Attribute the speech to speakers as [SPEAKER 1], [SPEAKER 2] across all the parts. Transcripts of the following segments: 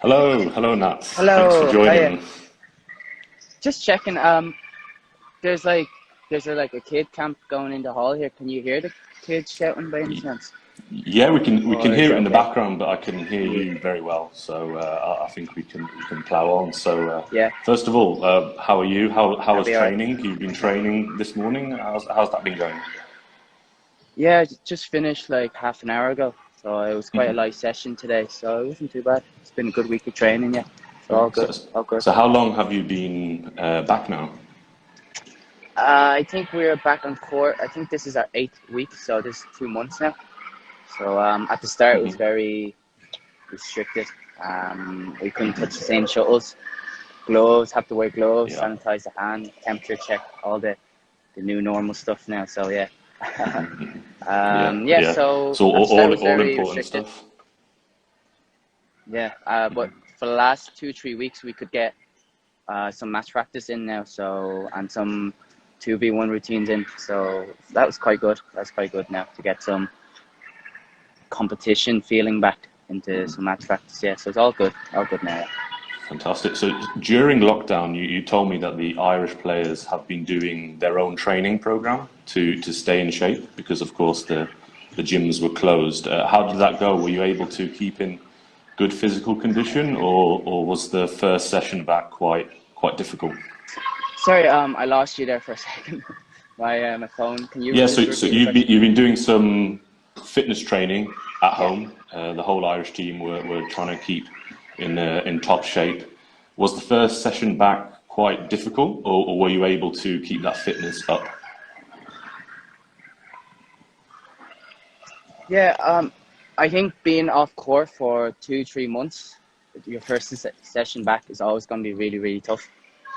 [SPEAKER 1] Hello, Nat. Thanks for
[SPEAKER 2] Hello, hiya.
[SPEAKER 1] joining.
[SPEAKER 2] Just checking. There's like there's a kid camp going in the hall here. Can you hear the kids shouting by any chance,
[SPEAKER 1] Yeah, we can
[SPEAKER 2] or is
[SPEAKER 1] hear
[SPEAKER 2] it
[SPEAKER 1] it in the
[SPEAKER 2] okay?
[SPEAKER 1] background, but I can hear
[SPEAKER 2] Yeah,
[SPEAKER 1] you very well. So I think we can plow on. So
[SPEAKER 2] yeah,
[SPEAKER 1] first of all, how are you? How
[SPEAKER 2] that'll
[SPEAKER 1] was
[SPEAKER 2] be alright.
[SPEAKER 1] training? You've been training this morning. How's that been going?
[SPEAKER 2] Yeah, just finished like half an hour ago. So it was quite a
[SPEAKER 1] Mhm.
[SPEAKER 2] light session today. So it wasn't too bad. It's been a good week of training. Yeah, so
[SPEAKER 1] Yeah.
[SPEAKER 2] all good, all good.
[SPEAKER 1] So how long have you been back now?
[SPEAKER 2] I think we're back on court. I think this is our eighth week, so this is 2 months now. So at the start it was
[SPEAKER 1] Hmm.
[SPEAKER 2] very restricted. We couldn't touch the same shuttles. Gloves, have to wear gloves,
[SPEAKER 1] Yeah.
[SPEAKER 2] sanitize the hand, temperature check, all the new normal stuff now. So yeah,
[SPEAKER 1] Hmm. Yeah,
[SPEAKER 2] yeah.
[SPEAKER 1] yeah.
[SPEAKER 2] So
[SPEAKER 1] So
[SPEAKER 2] at the start it was
[SPEAKER 1] all
[SPEAKER 2] very
[SPEAKER 1] important
[SPEAKER 2] restricted.
[SPEAKER 1] stuff.
[SPEAKER 2] Yeah, but for the last 2 3 weeks we could get some match practice in now. So and some 2v1 routines in. So that was quite good. That's quite good now to get some competition feeling back into some match practice. Yeah, so it's all good now.
[SPEAKER 1] Fantastic. So during lockdown, you told me that the Irish players have been doing their own training program to stay in shape because, of course, the gyms were closed. How did that go? Were you able to keep in good physical condition, or was the first session back quite difficult?
[SPEAKER 2] Sorry, I lost you there for a second. My phone. Can you
[SPEAKER 1] Yeah.
[SPEAKER 2] just
[SPEAKER 1] So
[SPEAKER 2] repeat the question?
[SPEAKER 1] you've been doing some fitness training at
[SPEAKER 2] Yeah.
[SPEAKER 1] home. The whole Irish team were trying to keep in top shape. Was the first session back quite difficult, or were you able to keep that fitness up?
[SPEAKER 2] Yeah. I think being off court for 2 3 months, your first session back is always going to be really really tough.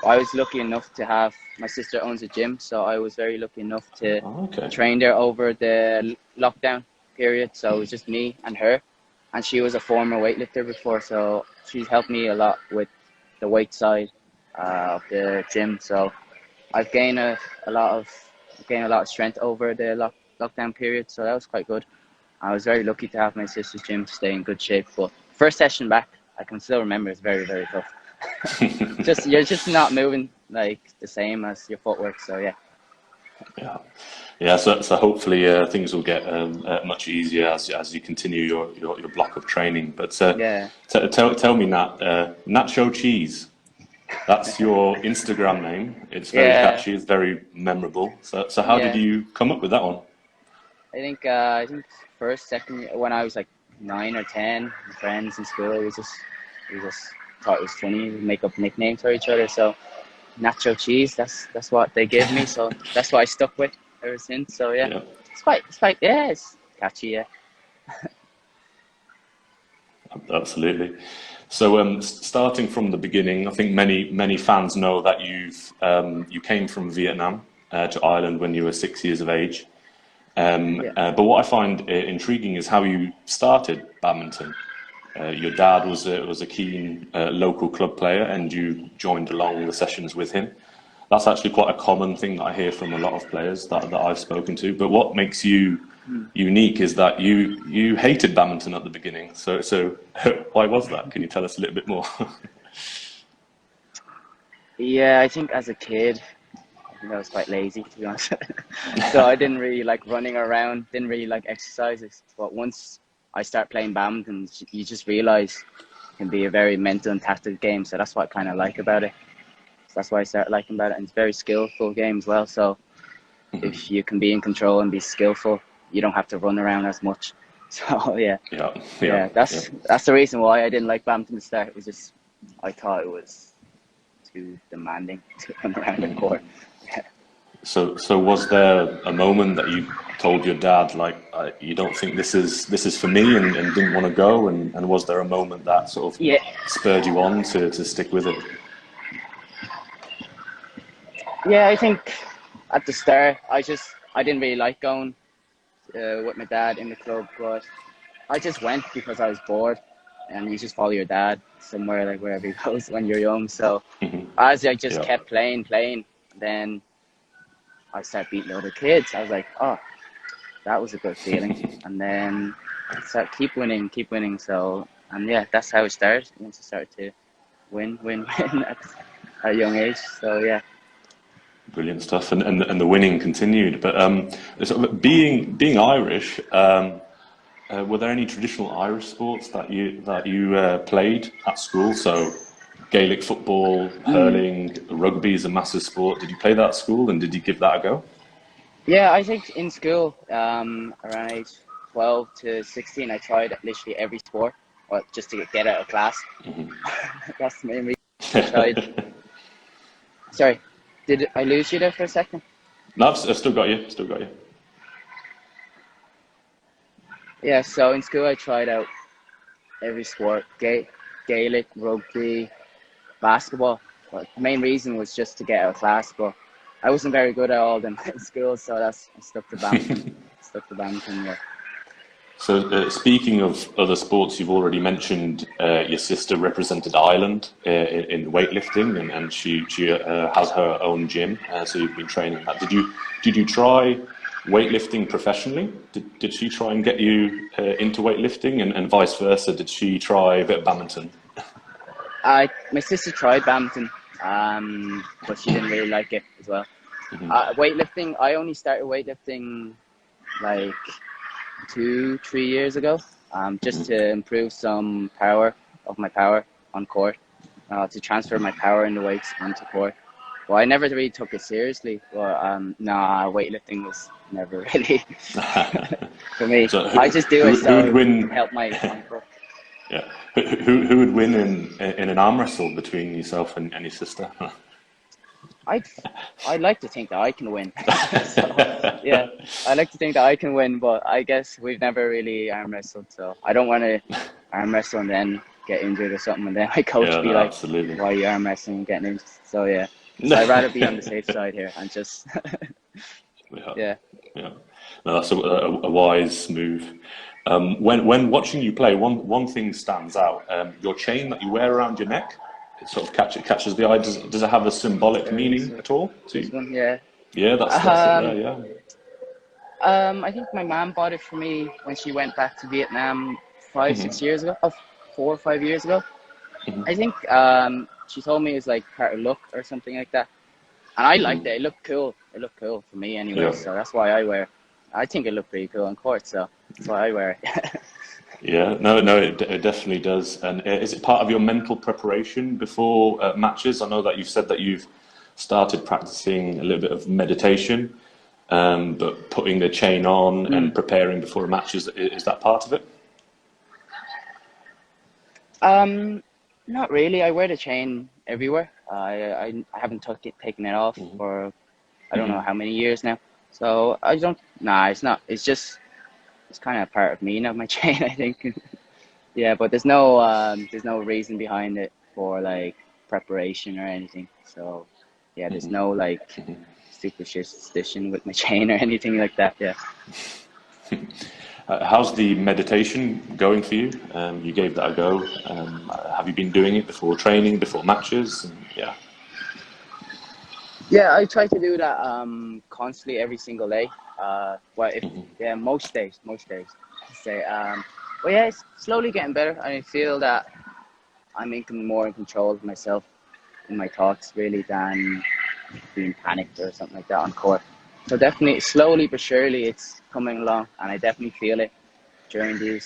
[SPEAKER 2] I was lucky enough to have my sister owns a gym, so I was very lucky enough to
[SPEAKER 1] Oh, okay.
[SPEAKER 2] train there over the lockdown period. So it was just me and her, and she was a former weightlifter before, so she's helped me a lot with the weight side of the gym. So I've gained a lot of gained a lot of strength over the lockdown period, so that was quite good. I was very lucky to have my sister's gym to stay in good shape. But first session back, I can still remember it's very very tough. Just you're just not moving like the same as your footwork. So yeah,
[SPEAKER 1] Yeah, yeah. So hopefully things will get much easier as you continue your block of training. But
[SPEAKER 2] yeah,
[SPEAKER 1] tell me, Nat, Nacho Cheese. That's your Instagram name. It's very
[SPEAKER 2] yeah,
[SPEAKER 1] catchy. It's very memorable. So how did
[SPEAKER 2] yeah.
[SPEAKER 1] you come up with that one?
[SPEAKER 2] I think first second when I was like 9 or 10, my friends in school, we just thought it was funny. We make up nicknames for each other. So nacho cheese, that's what they give me. So that's what I stuck with ever since. So yeah,
[SPEAKER 1] Yeah,
[SPEAKER 2] it's quite yeah, it's catchy. Yeah.
[SPEAKER 1] absolutely. So starting from the beginning, I think many fans know that you came from Vietnam to Ireland when you were 6 years of age.
[SPEAKER 2] Yeah.
[SPEAKER 1] But what I find intriguing is how you started badminton. Your dad was a keen local club player, and you joined along the sessions with him. That's actually quite a common thing that I hear from a lot of players that I've spoken to. But what makes you unique is that you hated badminton at the beginning. So why was that? Can you tell us a little bit more?
[SPEAKER 2] Yeah, I think as a kid, I think I was quite lazy to be honest. So I didn't really like running around, didn't really like exercises. But once I start playing badminton, you just realize it can be a very mental and tactical game. So that's what I kind of like about it. So that's why I started liking about it. And it's a very skillful game as well. So if you can be in control and be skillful, you don't have to run around as much. So yeah,
[SPEAKER 1] Yeah, yeah,
[SPEAKER 2] yeah,
[SPEAKER 1] yeah.
[SPEAKER 2] that's the reason why I didn't like badminton to start. It was just I thought it was too demanding to run around the court. Yeah.
[SPEAKER 1] So was there a moment that you told your dad like you don't think this is for me and didn't want to go and was there a moment that sort of
[SPEAKER 2] Yeah,
[SPEAKER 1] spurred you on to stick with it?
[SPEAKER 2] yeah. I think at the start, I didn't really like going with my dad in the club, but I just went because I was bored, and you just follow your dad somewhere like wherever he goes when you're young. So as I just
[SPEAKER 1] Yeah.
[SPEAKER 2] kept playing, then I started beating other kids. I was like, oh, that was a good feeling, and then I started keep winning. So And yeah, that's how it started. Once I started to win at a young age. So yeah.
[SPEAKER 1] Brilliant stuff, and the winning continued. But sort of being Irish, were there any traditional Irish sports that you played at school? So Gaelic football, hurling, rugby is a massive sport. Did you play that at school, and did you give that a go?
[SPEAKER 2] Yeah, I think in school, around age 12 to 16, I tried literally every sport, well, just to get out of class. That's the main reason I tried. Sorry, did I lose you there for a second?
[SPEAKER 1] No, I've still got you. Still got you.
[SPEAKER 2] Yeah, so in school I tried out every sport, Gaelic, rugby, basketball. But the main reason was just to get out of class, but I wasn't very good at all of them in school, so I stuck to badminton. Yeah.
[SPEAKER 1] So, speaking of other sports, you've already mentioned your sister represented Ireland in weightlifting, and she has her own gym. So you've been training that. Did you try weightlifting professionally? Did she try and get you into weightlifting, and vice versa? Did she try a bit of badminton?
[SPEAKER 2] My sister tried badminton, but she didn't really like it as well. Weightlifting, I only started weightlifting like 2-3 years ago, just to improve some of my power on court, to transfer my power in the weights onto court. Well, I never really took it seriously, but weightlifting was never really for me.
[SPEAKER 1] So
[SPEAKER 2] I just do it
[SPEAKER 1] who would win?
[SPEAKER 2] to help my court.
[SPEAKER 1] Yeah, who would win in an arm wrestle between yourself and your sister?
[SPEAKER 2] I'd like to think that I can win. So, yeah, I like to think that I can win, but I guess we've never really arm wrestled, so I don't want to arm wrestle and then get injured or something, and then my coach be like,
[SPEAKER 1] absolutely.
[SPEAKER 2] "Why are you arm wrestling and getting injured?" So yeah, so I'd rather be on the safe side here and just yeah.
[SPEAKER 1] No, that's a wise move. When watching you play, one thing stands out. Your chain that you wear around your neck, it sort of catches the eye. Does it have a symbolic meaning at all to
[SPEAKER 2] This
[SPEAKER 1] you?
[SPEAKER 2] one, yeah.
[SPEAKER 1] Yeah, that's it there, yeah.
[SPEAKER 2] I think my mom bought it for me when she went back to Vietnam 5-6 years ago. Oh, 4 or 5 years ago. I think she told me it was like part of look or something like that. And I liked it. It looked cool. It looked cool for me anyway.
[SPEAKER 1] Yeah.
[SPEAKER 2] So that's why I wear it. I think it looked pretty cool on court, so that's why I wear it.
[SPEAKER 1] Yeah, no, it definitely does. And is it part of your mental preparation before matches? I know that you've said that you've started practicing a little bit of meditation, but putting the chain on and preparing before a match, is that part of it?
[SPEAKER 2] Not really. I wear the chain everywhere. I haven't taken it off for I don't know how many years now. So I don't. Nah, it's not. It's kind of part of me now. My chain, I think. Yeah, but there's no reason behind it for like preparation or anything. So yeah, there's no like superstition with my chain or anything like that. Yeah.
[SPEAKER 1] How's the meditation going for you? You gave that a go. Have you been doing it before training, before matches? Yeah.
[SPEAKER 2] Yeah, I try to do that constantly every single day. Most days. Say, but yeah, it's slowly getting better. I feel that I'm more in control of myself and my thoughts really than being panicked or something like that on court. So definitely, slowly but surely, it's coming along, and I definitely feel it during the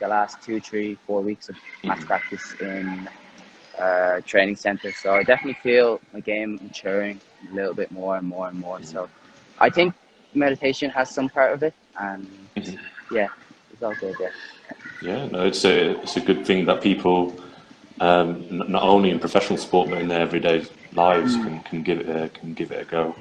[SPEAKER 2] last 2, 3, 4 weeks of match practice in training center. So I definitely feel my game maturing a little bit more and more and more. So I think meditation has some part of it, and yeah, it's all good. Yeah.
[SPEAKER 1] Yeah, no, it's a good thing that people, not only in professional sport but in their everyday lives, can give it a go.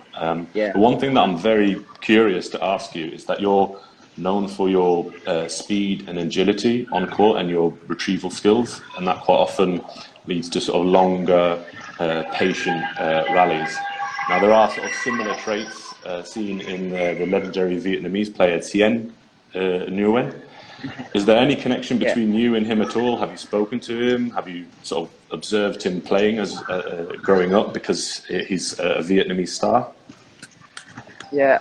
[SPEAKER 2] Yeah.
[SPEAKER 1] But one thing that I'm very curious to ask you is that you're known for your speed and agility on court and your retrieval skills, and that quite often leads to sort of longer, patient rallies. Now there are sort of similar traits seen in the legendary Vietnamese player Tien Nguyen. Is there any connection between you and him at all? Have you spoken to him? Have you sort of observed him playing as growing up, because he's a Vietnamese star?
[SPEAKER 2] Yeah,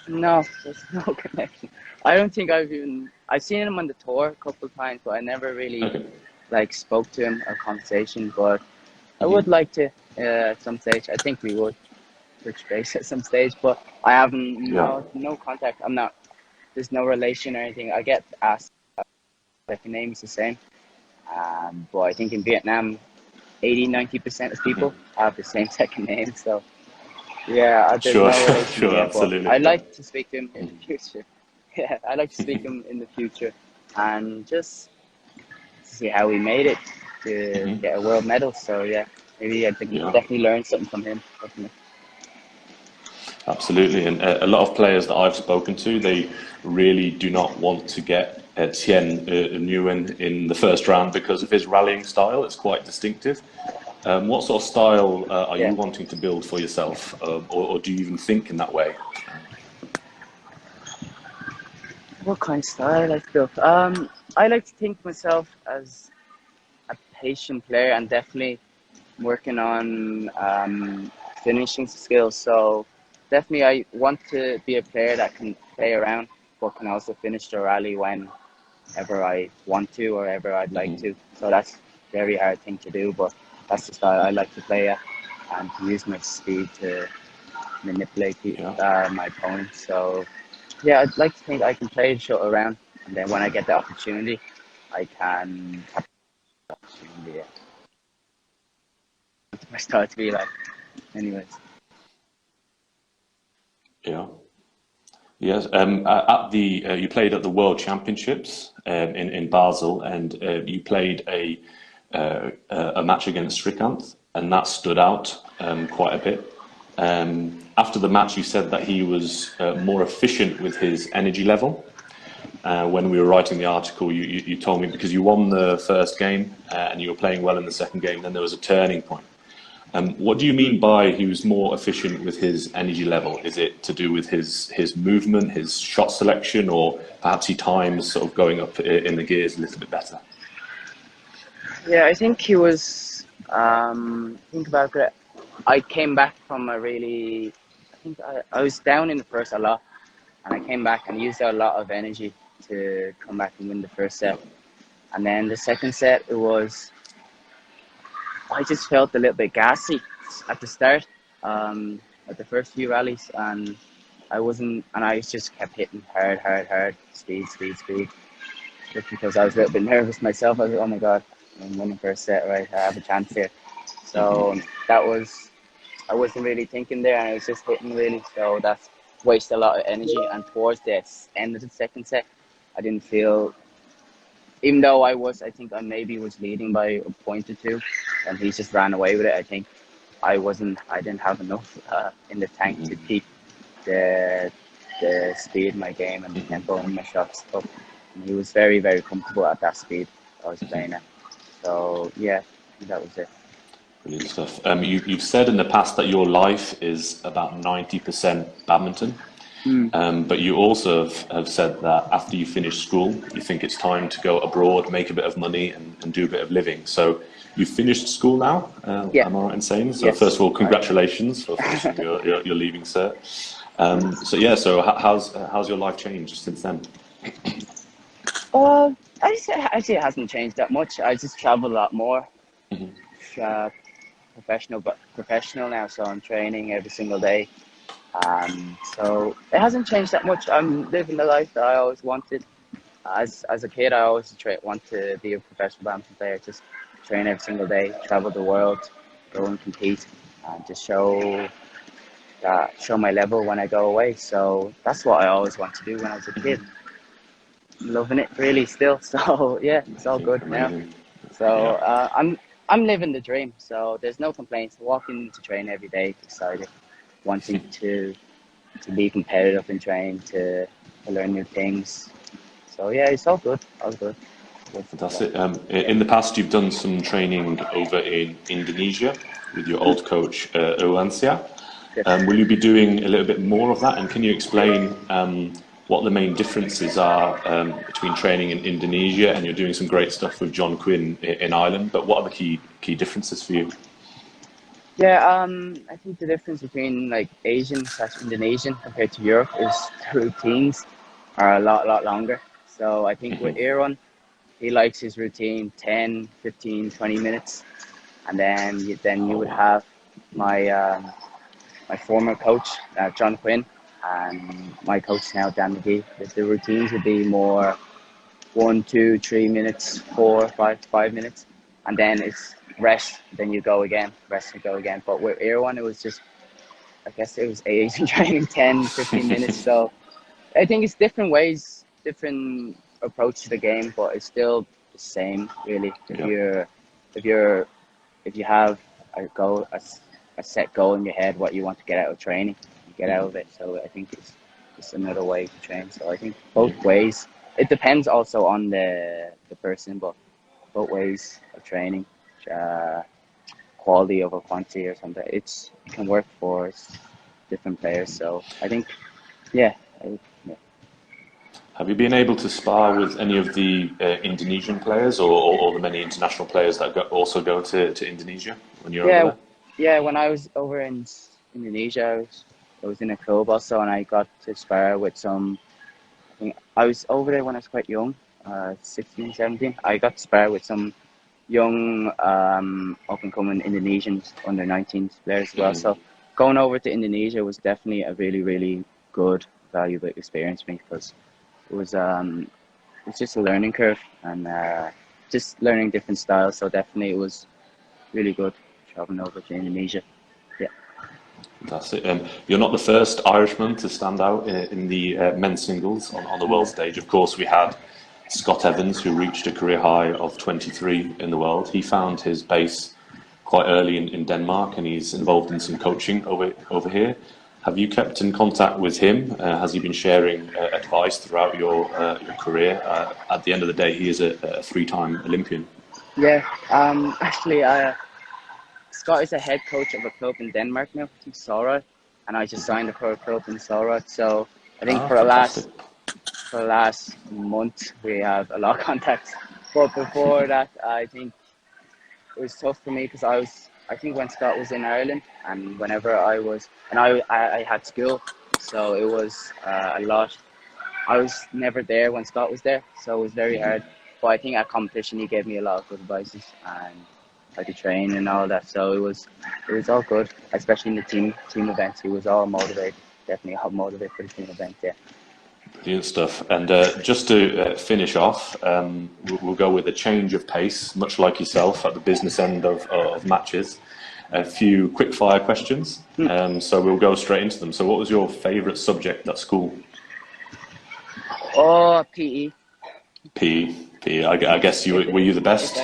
[SPEAKER 2] no, there's no connection. I don't think I've seen him on the tour a couple of times, but I never really
[SPEAKER 1] Okay.
[SPEAKER 2] like spoke to him or conversation. But I would
[SPEAKER 1] Hmm.
[SPEAKER 2] like to at some stage. I think we would touch base at some stage, but I haven't
[SPEAKER 1] Yeah.
[SPEAKER 2] no contact. I'm not. There's no relation or anything. I get asked second name is the same. But I think in Vietnam, 80-90% of people
[SPEAKER 1] Hmm.
[SPEAKER 2] have the same second name. So yeah, there's
[SPEAKER 1] Sure,
[SPEAKER 2] no
[SPEAKER 1] sure,
[SPEAKER 2] relation there
[SPEAKER 1] sure,
[SPEAKER 2] yet. But
[SPEAKER 1] absolutely.
[SPEAKER 2] I'd like to speak to him in the future. Yeah, I'd like to speak to him in the future and just see how he made it to
[SPEAKER 1] Hmm.
[SPEAKER 2] get a world medal. So yeah, maybe I think
[SPEAKER 1] Yeah.
[SPEAKER 2] definitely learn something from him. Definitely.
[SPEAKER 1] Absolutely, and a lot of players that I've spoken to, they really do not want to get Tien Nguyen in the first round because of his rallying style. It's quite distinctive. What sort of style are
[SPEAKER 2] Yeah.
[SPEAKER 1] you wanting to build for yourself, or do you even think in that way?
[SPEAKER 2] What kind of style I like to build? I like to think of myself as a patient player and definitely working on finishing skills. So definitely, I want to be a player that can play around, but can also finish the rally whenever I want to or ever I'd like
[SPEAKER 1] Hmm.
[SPEAKER 2] to. So that's a very hard thing to do, but that's the style I like to play at and to use my speed to manipulate
[SPEAKER 1] Yeah.
[SPEAKER 2] my opponents. So yeah, I'd like to think I can play the shot around, and then when I get the opportunity, I can have the opportunity. Yeah. That's my style to be like. Anyways.
[SPEAKER 1] Yeah. Yes. At the you played at the World Championships in Basel, and you played a match against Srikanth, and that stood out quite a bit. After the match, you said that he was more efficient with his energy level. When we were writing the article, you told me because you won the first game and you were playing well in the second game, then there was a turning point. What do you
[SPEAKER 2] Mm.
[SPEAKER 1] mean by he was more efficient with his energy level? Is it to do with his movement, his shot selection, or perhaps he times sort of going up in the gears a little bit better?
[SPEAKER 2] Yeah, I think he was. Think about it. I came back from a really. I was down in the first a lot, and I came back and used a lot of energy to come back and win the first
[SPEAKER 1] Yeah.
[SPEAKER 2] set. And then the second set, it was. I just felt a little bit gassy at the start, at the first few rallies, and I wasn't. And I just kept hitting hard, hard, hard, speed, speed, speed. Just because I was a little bit nervous myself. I was like, oh my god, I'm winning first set, right? I have a chance here. So
[SPEAKER 1] Hmm.
[SPEAKER 2] that was, I wasn't really thinking there, and I was just hitting really. So that's wasted a lot of energy. And towards the end of the second set, I didn't feel, even though I think I maybe was leading by a point or two, and he just ran away with it. I think I didn't have enough in the tank to keep the the speed in my game and the tempo in my shots up. And he was very, very comfortable at that speed I was playing at. So yeah, I think that was it.
[SPEAKER 1] Brilliant stuff. You've said in the past that your life is about 90% badminton,
[SPEAKER 2] Mm.
[SPEAKER 1] but you also have said that after you finish school, you think it's time to go abroad, make a bit of money, and do a bit of living. So you've finished school now,
[SPEAKER 2] Yeah.
[SPEAKER 1] am I right in saying? So first
[SPEAKER 2] Yes.
[SPEAKER 1] of all,
[SPEAKER 2] I.
[SPEAKER 1] congratulations for finishing your leaving cert. So yeah, so how's your life changed since then?
[SPEAKER 2] I say it hasn't changed that much. I just travel a lot more.
[SPEAKER 1] Hmm.
[SPEAKER 2] Uh, professional now, so I'm training every single day. So it hasn't changed that much. I'm living the life that I always wanted. As a kid, I always want to be a professional badminton player. Just train every single day, travel the world, go and compete, and just show my level when I go away. So that's what I always want to do when I was a kid. Loving it really still. So yeah, it's all
[SPEAKER 1] Amazing,
[SPEAKER 2] good now.
[SPEAKER 1] amazing.
[SPEAKER 2] So
[SPEAKER 1] Yeah.
[SPEAKER 2] I'm living the dream. So there's no complaints. Walking to train every day, excited, wanting to be competitive and train to learn new things. So yeah, it's all good. All good. Good. Yeah.
[SPEAKER 1] Fantastic.
[SPEAKER 2] Yeah.
[SPEAKER 1] In the past, you've done some training over in Indonesia with your old coach, Ulansia.
[SPEAKER 2] Yes.
[SPEAKER 1] Will you be doing a little bit more of that? And can you explain what the main differences are between training in Indonesia and you're doing some great stuff with John Quinn in Ireland? But what are the key differences for you?
[SPEAKER 2] Yeah, I think the difference between like Asian slash Indonesian compared to Europe is the routines are a lot longer. So I think with Aaron, he likes his routine 10, 15, 20 minutes. And then you
[SPEAKER 1] Oh
[SPEAKER 2] would
[SPEAKER 1] wow.
[SPEAKER 2] have my my former coach, John Quinn, and my coach now, Dan McGee. The routines would be more 1, 2, 3 minutes, 4, 5 minutes, and then it's rest. Then you go again, rest and go again. But with Air One, it was just, I guess it was Asian training 10, 15 minutes. So I think it's different ways, different approach to the game, but it's still the same really.
[SPEAKER 1] Yeah.
[SPEAKER 2] If you're if you have a goal, a set goal in your head, what you want to get out of training, you get out of it. So I think it's just another way to train. So I think both
[SPEAKER 1] Yeah.
[SPEAKER 2] ways. It depends also on the person, but both ways of training, uh, quality over quantity or something. It can work for different players. So I think, yeah, yeah.
[SPEAKER 1] Have you been able to spar with any of the Indonesian players or the many international players that also go to Indonesia when you're over
[SPEAKER 2] Yeah,
[SPEAKER 1] there?
[SPEAKER 2] yeah. When I was over in Indonesia, I was in a club also, and I got to spar with some. I think I was over there when I was quite young, 16, 17. I got to spar with some young, up and coming Indonesians under 19s players as well. So going over to Indonesia was definitely a really good, valuable experience for me because it was it's just a learning curve and just learning different styles. So definitely it was really good traveling over to Indonesia. Yeah.
[SPEAKER 1] Fantastic. You're not the first Irishman to stand out in the men's singles on the world
[SPEAKER 2] Mm.
[SPEAKER 1] stage. Of course, we had Scott Evans, who reached a career high of 23 in the world. He found his base quite early in Denmark, and he's involved in some coaching over here. Have you kept in contact with him? Has he been sharing advice throughout your career? At the end of the day, he is a three-time Olympian.
[SPEAKER 2] Yeah. Actually, Scott is a head coach of a club in Denmark now, I think Sorod, and I just signed up for a club in Sorod. So I think
[SPEAKER 1] Ah, fantastic.
[SPEAKER 2] for the last month we have a lot of contacts. But before that, I think it was tough for me because I think when Scott was in Ireland and whenever I was, and I had school, so it was a lot. I was never there when Scott was there, so it was very hard. But I think at competition he gave me a lot of good advices and how to train and all that. So it was all good, especially in the team events. He was all motivated, definitely all motivated for the team event. Yeah.
[SPEAKER 1] Brilliant stuff. And just to finish off, we'll go with a change of pace, much like yourself at the business end of matches. A few quick fire questions. So we'll go straight into them. So, what was your favourite subject at school?
[SPEAKER 2] Oh, PE.
[SPEAKER 1] PE. PE. I guess were you the best?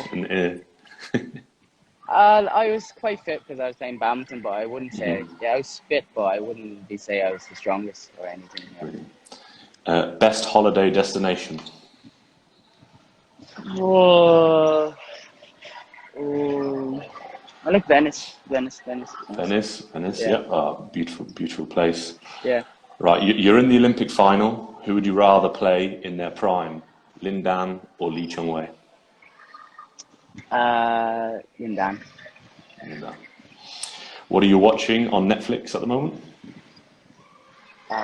[SPEAKER 2] I was quite fit because I was playing badminton, but I wouldn't say yeah I was fit, but I wouldn't be say I was the strongest or anything. Yeah.
[SPEAKER 1] Best holiday destination?
[SPEAKER 2] Oh, oh, I like Venice. Venice.
[SPEAKER 1] Venice. Venice.
[SPEAKER 2] Yeah,
[SPEAKER 1] Yeah. Oh, beautiful place.
[SPEAKER 2] yeah.
[SPEAKER 1] Right. You're in the Olympic final. Who would you rather play in their prime, Lin Dan or Lee Chung Wei?
[SPEAKER 2] Yundan.
[SPEAKER 1] Lin Dan. What are you watching on Netflix at the moment?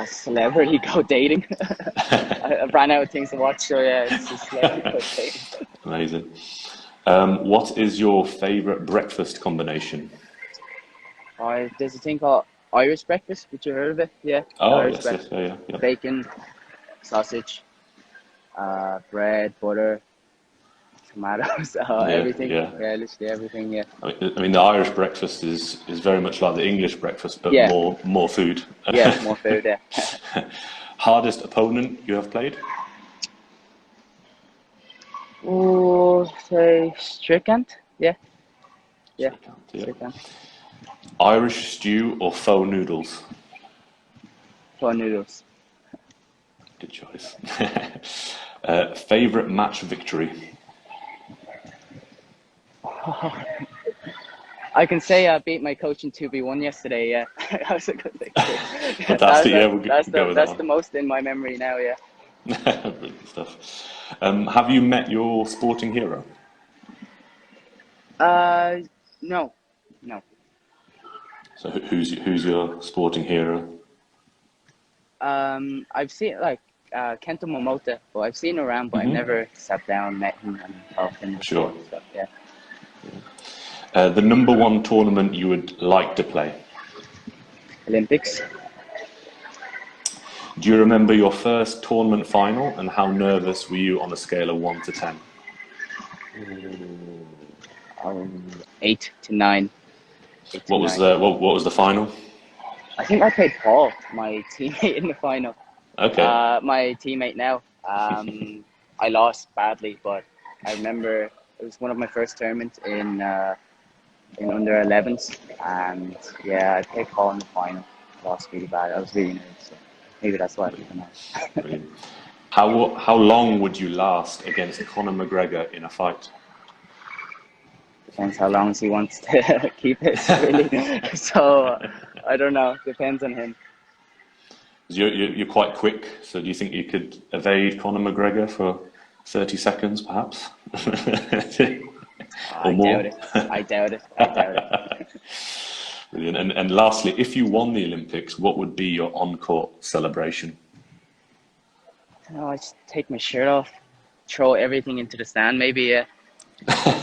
[SPEAKER 2] Celebrity go dating. I ran out of things to watch, so yeah, it's just celebrity go dating.
[SPEAKER 1] Amazing. What is your favourite breakfast combination?
[SPEAKER 2] There's a thing called Irish breakfast. Did you heard of it? Yeah, the
[SPEAKER 1] Oh,
[SPEAKER 2] Irish
[SPEAKER 1] yes,
[SPEAKER 2] breakfast.
[SPEAKER 1] yes, yeah, yeah.
[SPEAKER 2] Bacon, sausage, bread, butter, tomatoes,
[SPEAKER 1] Yeah,
[SPEAKER 2] everything.
[SPEAKER 1] yeah.
[SPEAKER 2] Yeah, literally everything. Yeah.
[SPEAKER 1] I mean, the Irish breakfast is very much like the English breakfast, but
[SPEAKER 2] Yeah,
[SPEAKER 1] more food.
[SPEAKER 2] yeah, more food. Yeah.
[SPEAKER 1] Hardest opponent you have played?
[SPEAKER 2] Oh, say Strickland. Yeah, yeah,
[SPEAKER 1] Strickland, yeah.
[SPEAKER 2] Strickland.
[SPEAKER 1] Irish stew or faux noodles?
[SPEAKER 2] For noodles.
[SPEAKER 1] Good choice. Favorite match victory?
[SPEAKER 2] I can say I beat my coach in 2v1 yesterday. Yeah, that was a good victory.
[SPEAKER 1] Fantastic. Yeah, we'll go with that
[SPEAKER 2] That's
[SPEAKER 1] one.
[SPEAKER 2] the most in my memory now. Yeah.
[SPEAKER 1] Brilliant stuff. Have you met your sporting hero?
[SPEAKER 2] Uh, no, no.
[SPEAKER 1] So who's your sporting hero?
[SPEAKER 2] I've seen like Kento Momota, but I've seen him around, but I've never sat down, met him, and talked to him before.
[SPEAKER 1] Sure.
[SPEAKER 2] So yeah.
[SPEAKER 1] The number one tournament you would like to play?
[SPEAKER 2] Olympics.
[SPEAKER 1] Do you remember your first tournament final, and how nervous were you on a scale of 1 to 10?
[SPEAKER 2] 8 to 9. 8 to
[SPEAKER 1] What was
[SPEAKER 2] 9.
[SPEAKER 1] what was the final?
[SPEAKER 2] I think I played Paul, my teammate in the final.
[SPEAKER 1] Okay.
[SPEAKER 2] My teammate now. I lost badly, but I remember it was one of my first tournaments in under 11s, and yeah, I played Paul in the final. Lost really bad. I was really nervous. So maybe that's why I didn't know.
[SPEAKER 1] Brilliant. How long would you last against Conor McGregor in a fight?
[SPEAKER 2] Depends how long he wants to keep it, really. So I don't know. Depends on him.
[SPEAKER 1] You're quite quick, so do you think you could evade Conor McGregor for 30 seconds, perhaps? Or more?
[SPEAKER 2] I doubt it.
[SPEAKER 1] Brilliant. And lastly, if you won the Olympics, what would be your encore celebration?
[SPEAKER 2] I just take my shirt off, throw everything into the stand. Maybe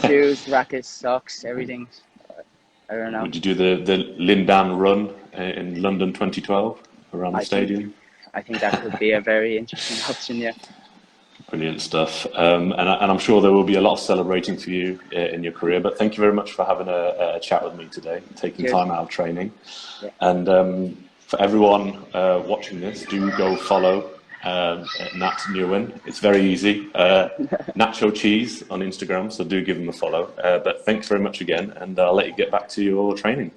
[SPEAKER 2] shoes, rackets, socks, everything. I don't know.
[SPEAKER 1] Would you do the Lindan run in London 2012 around the stadium?
[SPEAKER 2] I think that could be a very interesting option, yeah.
[SPEAKER 1] Brilliant stuff. And I'm sure there will be a lot of celebrating for you in your career, but thank you very much for having a chat with me today, taking time out of training.
[SPEAKER 2] Yeah.
[SPEAKER 1] And for everyone watching this, do go follow Nhat Nguyen. It's very easy. Nacho Cheese on Instagram, so do give him a follow. But thanks very much again, and I'll let you get back to your training.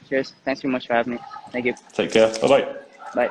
[SPEAKER 2] Cheers. Thanks very much for having me. Thank you.
[SPEAKER 1] Take care. Bye-bye.
[SPEAKER 2] Bye.